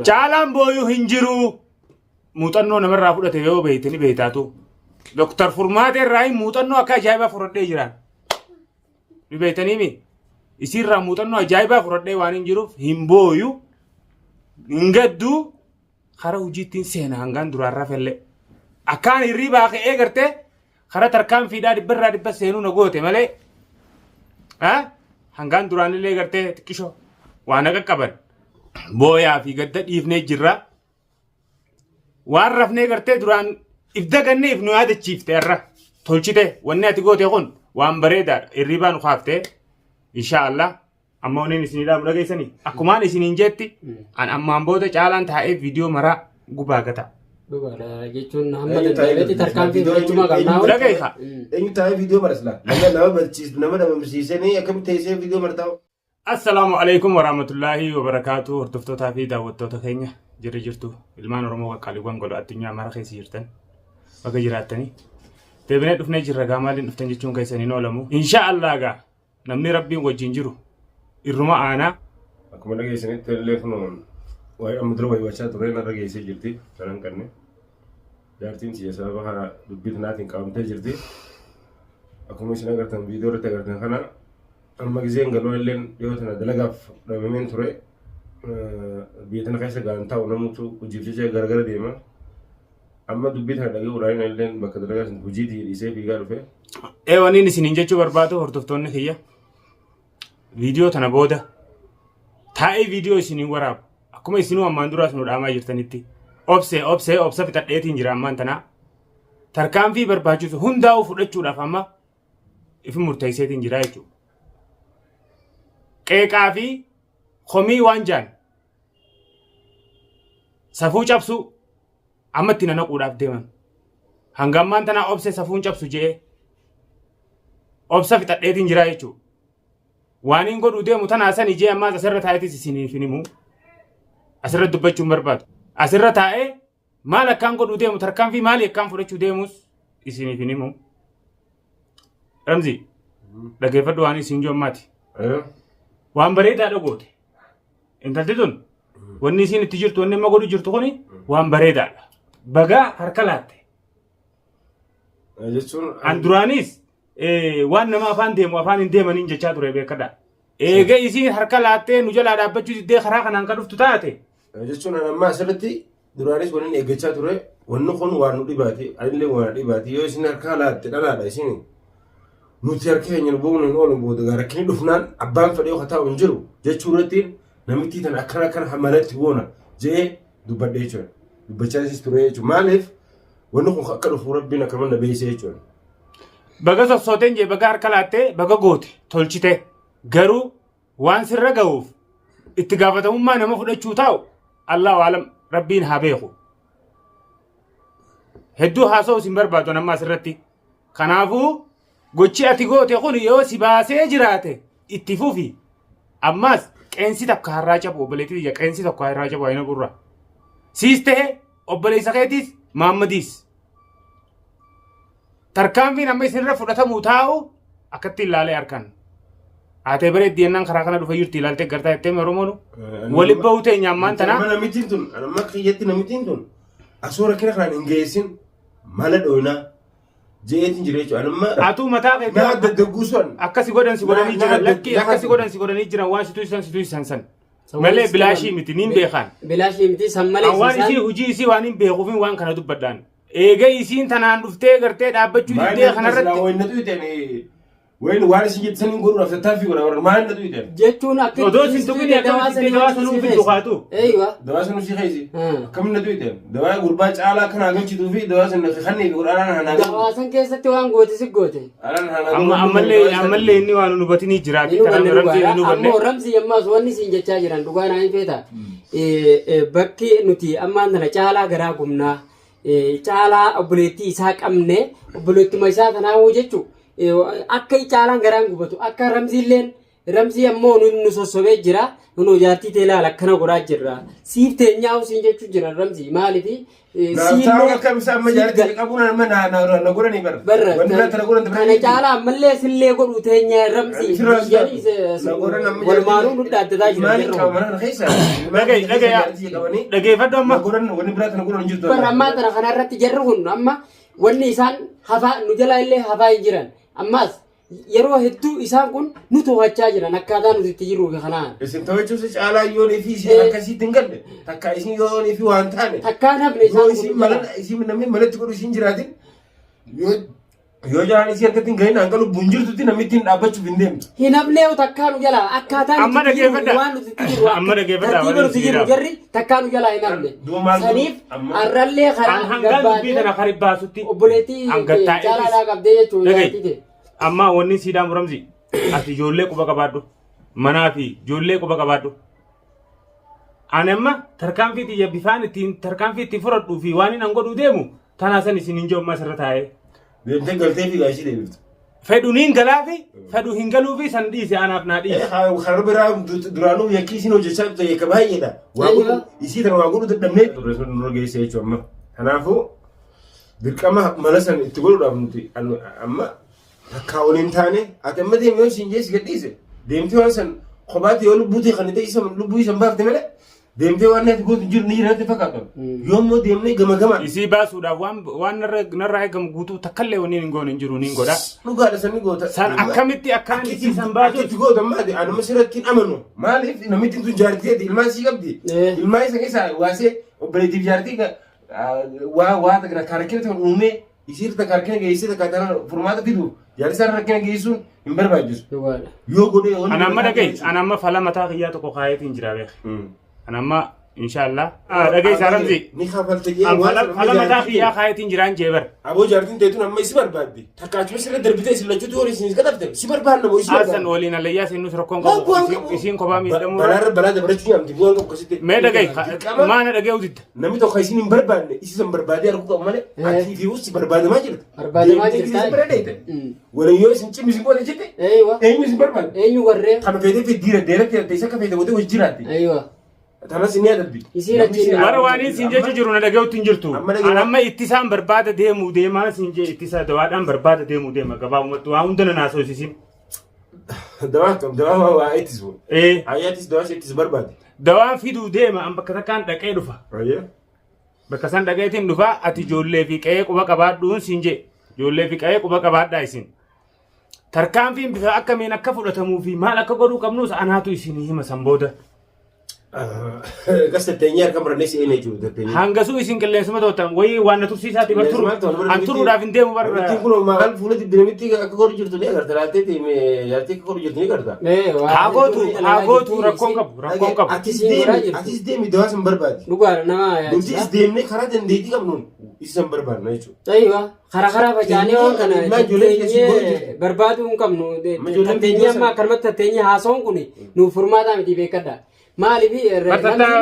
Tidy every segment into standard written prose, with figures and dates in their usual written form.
Caalaan booyuu hin jiru. Muuxannoo namarraa fudhate yoo beeytani beeytaatu. Dr. Furmaatee irraa muuxannoo akka ajaa'ibaa fudhadhee jiran. Ni beeytanii mi? Isirraa muuxannoo ajaa'ibaa fudhadhee waan hin jiruuf hin booyu. Hin gaddu kara hojiittiin seena hangaan duraarraa felle. Akkaan hirribaa ka'ee gartee kara tarkaanfiidhaa dhibbarraa dhibba seenuu na goote malee. Hangaan duraanillee gartee xiqqishoo waan akka qaban. Booyaa fi gadda dhiifnee jirra. Waan rafnee gartee duraan ibda ganneef nu yaadachiifte irra tolchite wanni ati goote kun waan bareedaadha. Hirribaa nu kaaftee inshaallah amma waniin isinidhaa dhageessanii akkumaan isiniin jetti an ammaan booda caalaan taa'ee viidiyoo maraa gubaa gata. Jechuun hamma danda'etti tarkaanfii fudhachuu qabnaa. Dhageessa. Eenyu taa'ee viidiyoo marasla. Nama barsiisu nama dhabamsiisanii akkamitti teessee viidiyoo martaa'u. Assalamu alaikum warahmatullahi wabarakatuh. Hordoftoota fi daawwattoota keenya jirri jirtu ilmaan Oromoo qaqqaaliiwwan godhu addunyaa mara keessa jirtan bakka jiraattanii deebinee dhufnee jirra gaamaaliin dhuftan jechuun keessaniin oolamu inshaallah gaa namni rabbiin wajjin jiru irruma aanaa akkuma dhageessanitti telefoon waa'ee amma dura wayiwachaa tureen irra geessee jirti sanan kanne jaartiin siya sababa dubbii tanaatiin qabamtee jirti akkuma isin agartan viidiyoo irratti agartan kana amma giseen galoo illeen dhiyoo tana dalagaaf dhabameen ture biyya tana keessa gaantaa'u namutu hojiif jecha garagara deema amma dubbii tana dhagee uraayina illeen bakka dalagaa hojiitii dhiisee fiigaa dhufe. Waniin isiniin jechuu barbaadu hordoftoonni kiyya viidiyoo tana booda taa'ee viidiyoo isiniin waraabu akkuma isinuu ammaan duraas nu dhaamaa jirtanitti obsa fixadheetiin jira ammaan tanaa tarkaanfii barbaachisu hundaa'uu fudhachuudhaaf amma ifi murteesseetiin jira jechuudha. Qeeqaa fi komii waan jaan safuu cabsu ammatti nanaquudhaaf deeman hanga ammaan tanaa obse safuun cabsu je'ee obsa fixadheetiin jira jechuudha. Waan hin godhu deemu tanaa sani jee ammaas asirra taa'eetis isiniif hin himu asirra dubbachuun barbaadu asirra taa'ee maal akkaan godhu deemu tarkaanfii maali akkaan fudhachuu deemus isiniif hin himu. Ramzi dhageeffadhu waan isin joommaati. Waan bareedaadha goote. Intalti tun wanni isin itti jirtu wanni amma godhu jirtu kuni waan bareedaadha. Bagaa harka laatte. Jechuun an duraanis waan nama afaan deemu afaan hin deemaniin jechaa ture beekadha. Eega isin harka laattee nu jalaa dhaabbachuu diddee karaa kanaan kan dhuftu taate. Jechuun amma asirratti duraanis wanni eeggachaa ture wanni kun waan nu dhibaati anillee waan dhibaati yoo isin harka laatte dhalaadha isin. Nuti harka keenya bu'uun hin oolu booda rakkini dhufnaan abbaan fedhee akka taa'u hin jiru jechuu irratti namitti tan akkana hamalatti boona jee dubbadhee jechuudha. Dubbachaasis ture jechuudha. Maaliif wanni kun akka dhufu rabbiin akka manna beeksee jechuudha. Baga sossooteen jee baga harka laattee baga goote tolchite garuu waan sirra ga'uuf itti gaafatamummaa nama fudhachuu taa'u Allahu aalam rabbiin haa beeku. Hedduu haasa'u isin barbaadu nammaa asirratti. Kanaafuu gochi ati goote kun yoo si baasee jiraate itti fufi ammas qeensi takka harraa cabu obboleettii ija qeensi tokko harraa cabu ayina gurra siis ta'e obboleessa keetiis maammadiis tarkaanfiin amma isinirra fudhatamuu taa'u akkatti ilaalee harkan haatee bareeddii ennaan karaa kana dhufa jirti ilaaltee gartaa jettee Oromoon waliin bahuu teenya ammaan tanaa. Namitiin tun amma kiyyatti namitiin tun asoo rakkina kanaan hin geessin mala dhoonaa. Jeetiin jireechu anuma atu mataa keetii naa daddaguusan akkasi godhan si godhanii jiran lakki akkasi godhan si godhanii jiran waan situ isan san malee bilaashii miti niin beekan bilaashii miti san malee waan isii hujii isii waan hin beekuufin waan kana dubbadhaan eega isiin tanaan dhuftee gartee dhaabbachuu diddee kanarratti wayin waan isin jettan hin godhuudhaaf tattaaffii godha warra maal natu hidhan jechuun akka odoo isin tuqini akkamitti dawaa sanuu fiddu kaatu dawaa sanuu si keeysi akkamitti natu hidhan dawaa gurbaa caalaa kanaa galchituu fi dawaa sana kannee godhaadhaan hanaa dawaa san keessatti waan goote si goote ammallee inni waan nu hubatinii jiraati ammoo ramsi yammaas wanni siin jechaa jiran dhugaa naa hin feeta bakki nuti ammaan tana caalaa garaa gumnaa caalaa obboleettii isaa qabne obboleettuma isaa tanaa hoo jechuu akka caalaan garaan gubatu akka ramsiilleen Ramzii ammoo nu sossobee jira. Nu jaartii teelaa lakkana godhaa jirra. Siif teenyaa usiin jechuu jira Ramzii maalifi siillee akka bisa amma jaartii qabuun amma na godhanii barra. Kana caalaa ammallee sillee godhu teenyaa Ramzii. Walumaanuu nu dhaaddataa jira. Dhageeffadhu amma. Barra ammaa tana kanarratti jarri kun amma wanni isaan hafaa nu jalaa illee hafaa hin jiran. Ammas yeroo hedduu isaan kun nu to'achaa jiran akkaataa nuti itti jirru kanaan. Isin to'achuus caalaa yoon fi isin akkasitti hin galle takka isin yoon fi waan taane. Takkaan hafne isaan kun. Isin namni malatti godhu isin jiraatin yoo jiraan isin akkatti hin gahin hanga lubbuun jirtutti namni ittiin dhaabbachuuf hin deemtu. Hin hafnee takkaa nu jalaa akkaataa amma dhageeffadha. waan nuti itti jirru. Amma dhageeffadha. Tartiiba nuti jirru jarri takkaa nu jalaa hin hafne. Saniif arrallee karaa gabbaatee obboleettii caalaadhaa qabdee jechuudha. Amma wanni siidaan Ramzi ati ijoollee quba qabaadhu manaa fi ijoollee quba qabaadhu. Ani amma tarkaanfii xiyya bifaan ittiin tarkaanfii ittiin fudhadhuu fi waan hin godhuu deemu tanaa san isin hin joommaa sirra taa'ee. Deemtee galtee fi gaashii deebiftu. Fedhu niin galaa fi fedhu hin galuu fi san dhiise anaaf naa dhiise. Karaa biraa duraanuu yakkii isin hojjechaa jirtu yakka baay'eedha. Isii tana waa godhu dadhabnee turre sun nurra geessee jechuudha amma. Kanaafuu dirqama mala san itti godhuudhaaf nuti amma takkaa waliin taane ati amma deemee yoo siin jeesi gadhiise deemtee waan san kophaatti yoo lubbuutii kan ta'e lubbuu isan baafte malee deemtee waan ati gootu jiru ni jiraatti fakkaatu. Yoo immoo deemnee gama gama. Isii baasuudhaaf waan narraa eegamu guutuu takkallee wanni hin goone hin jiru niin godha. Dhugaadha sanni goota. San akkamitti akkaan isii san baasuuf. Itti goota maali anuma sirratti hin amanu maaliif namitti tun jaartiteeti ilmaa isii qabdi. Ilmaa isa keessaa waasee obboleettiif jaartii waa karakina ta'an uumee isirta karakina geessee takkaatana furmaata fidu jaartisaan rakkina geessuun hin barbaachisu. Yoo godhee yoo. Anamma dhagaye anamma fala mataa kiyyaa tokko kaayetiin jira beek. Anamma inshallah. Dhagaye Ramzi. Ni kafalta jee. Fala mataa kiyyaa kaayetiin jiraan jeebar. Aboo jaartiin teetun amma isi barbaadde. Takkaachuma sirra darbitee isin lachuutu horii isin kadhafte. Si barbaadna moo isi barbaadna. Asan waliin alayyaa sinus rakkoon qabu. Isiin kophaa miidhamuu. Balaa dabarachuu nyaamti bu'aan qabu akkasitti. Mee dhagaye maana dhagaye utidda. Namni tokko isin hin barbaadne isi san barbaadee arguu qabu malee ati fi usi barbaadamaa jirta. Barbaadamaa jirta. Waliin yoo isin cimmi isin qoode jette. Eenyu isin barbaadne. Eenyu warree. Kan feetee fi diira deeratti isa akka feete godhee hojii jiraatti. Tanas ni adabbi. Bara waan isin jechu jiru na dhaga'utti hin jirtu. Amma ittisaan barbaada deemuu deemaa isin jee ittisaa dawaadhaan barbaada deemuu deema gabaabumatti waa hunda na soosisin. Dawaa kam dawaa waa ittisu. Ayyaattis dawaa ittis barbaade. Dawaan fiduu deema an bakka takkaan dhaqee dhufa. Bakka san dhaqeetiin dhufa ati ijoollee fi qe'ee quba qabaadhuun siin jee ijoollee fi qe'ee quba qabaadhaa isin. Tarkaanfiin bifa akkamiin akka fudhatamuu fi maal akka godhuu qabnus anaatu isin hima san booda. Kas tetteenyee harka marannee si'een jechuudha tetteenyee. Hangasuu isin qilleensuma tootan wayii waan na tursiisaati bar turu. An turuudhaaf hin deemu barra. Ittiin kun maal fuula dinamitti akka godhu jirtu ni agarta laaltee yaartee akka godhu jirtu ni agarta. Haa gootu rakkoon qabu rakkoon qabu. Atis deemi dawaa san barbaadi. Dhugaadha nama Nuti is deemnee karaa dandeettii qabnuun isa san barbaadna jechuudha. Aywa karaa facaanee waan kana teenyee barbaaduu hin qabnu. Teenyee amma akkanumatti teenyee haasawuun kun nuuf furmaataa miti beekadha. Maaliif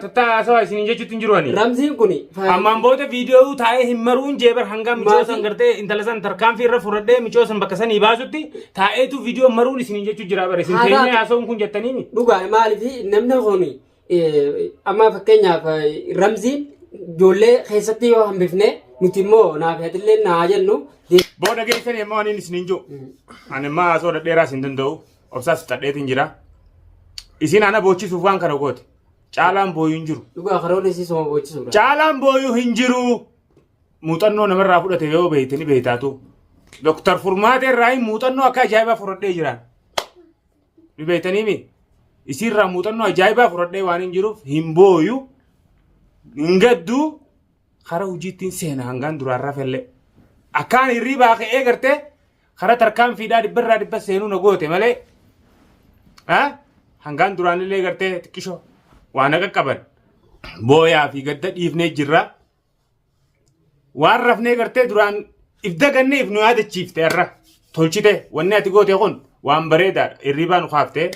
Tata haasawaa isin jechuutti hin jiru ani. Ramziin kun. Ammaan booda viidiyoo taa'ee hin maruun jeebar hanga michoo san gartee intala san tarkaanfii irra fudhadhee michoo san bakka sanii baasutti taa'eetu viidiyoo maruun isin jechuu jira bara isin teenyee haasawuun kun jettaniimi. Dhugaa maaliif namni kun amma fakkeenyaaf Ramziin ijoollee keessatti yoo hambifne nuti immoo naaf hatillee naa jennu. Booda geessanii ammoo ani isin hin jiru. Ani ammaa haasoo dhadheeraas hin danda'u obsaas dhadheetiin jira. Isin ana boochisuuf waan kana goote. Caalaan booyuu hin jiru. Dhugaa karoon isii soma boochisuudha. Caalaan booyuu hin jiru. Muuxannoo namarraa fudhate yoo beeytanii beeytaatu. Doktar Furmaatee irraa muuxannoo akka ajaa'ibaa fudhadhee jiran. Ni beeytaniimi. Isiirraa muuxannoo ajaa'ibaa fudhadhee waan hin jiruuf hin booyu. Hin gadduu. Kara hojiittiin seena hangaan duraarraa fellee. Akkaan hirriibaa ka'ee gartee kara tarkaanfiidhaa dhibbarraa dhibba seenuu na goote malee. Hangaan duraanillee gartee xiqqishoo waan qaqqaban booyaa fi gadda dhiifnee jirra. Waan rafnee gartee duraan if dagannee if nu yaadachiifte irra tolchite wanni ati goote kun waan bareedaadha hirriibaa nu kaaftee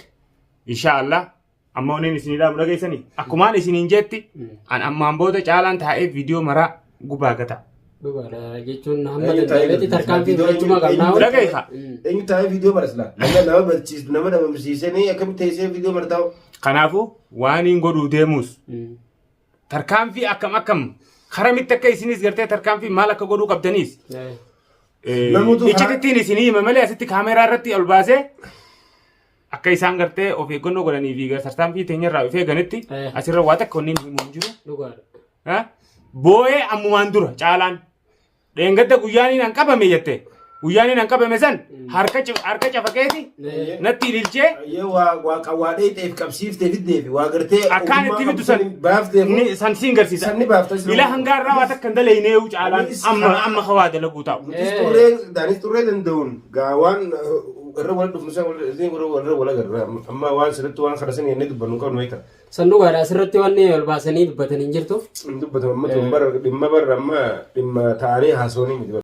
inshaallah amma waniin isinidhaa dhageessanii akkumaan isiniin jetti an ammaan booda caalaan taa'ee viidiyoo maraa gubaa gata. Dhugaadha jechuun hamma danda'etti tarkaanfii fudhachuu qabnaa. Dhaga'iisa. Eenyu taa'ee viidiyoo marasla. Nama barsiisu nama dhabamsiisanii akkamitti teessee viidiyoo martaa'u. Kanaafuu waan hin godhuu deemus tarkaanfii akkam haramitti akka isinis gartee tarkaanfii maal akka godhuu qabdaniis. Ijjitittiin isinii hima malee asitti kaameeraa irratti ol baasee akka isaan gartee of eeggannoo godhanii fi tarkaanfii teenyarraa of eeganitti asirra waa takka wanni himu hin jiru. Boo'ee ammumaan dura caalaan dheengadda guyyaaniin an qabame jette guyyaaniin an qabame san harka cafaqeeti natti ililchee waa dheeteef qabsiiftee fiddeefi waa gartee akkaan itti fiddu san siin garsiisa ila hangaarraa waa takka hin daleyneewu caalaan amma hawaa dalaguu taa'u. Daanis turree danda'uun gaawaan irra wal dhufnu san warra wal agarra amma waan sirriitti waan kana san yennee dubbannu qabnu beekta. Sanduuqaadha asirratti wanni ol baasanii dubbatan hin jirtu. Dubbatan amma dhimma barra amma dhimma taa'anii haasawanii miti.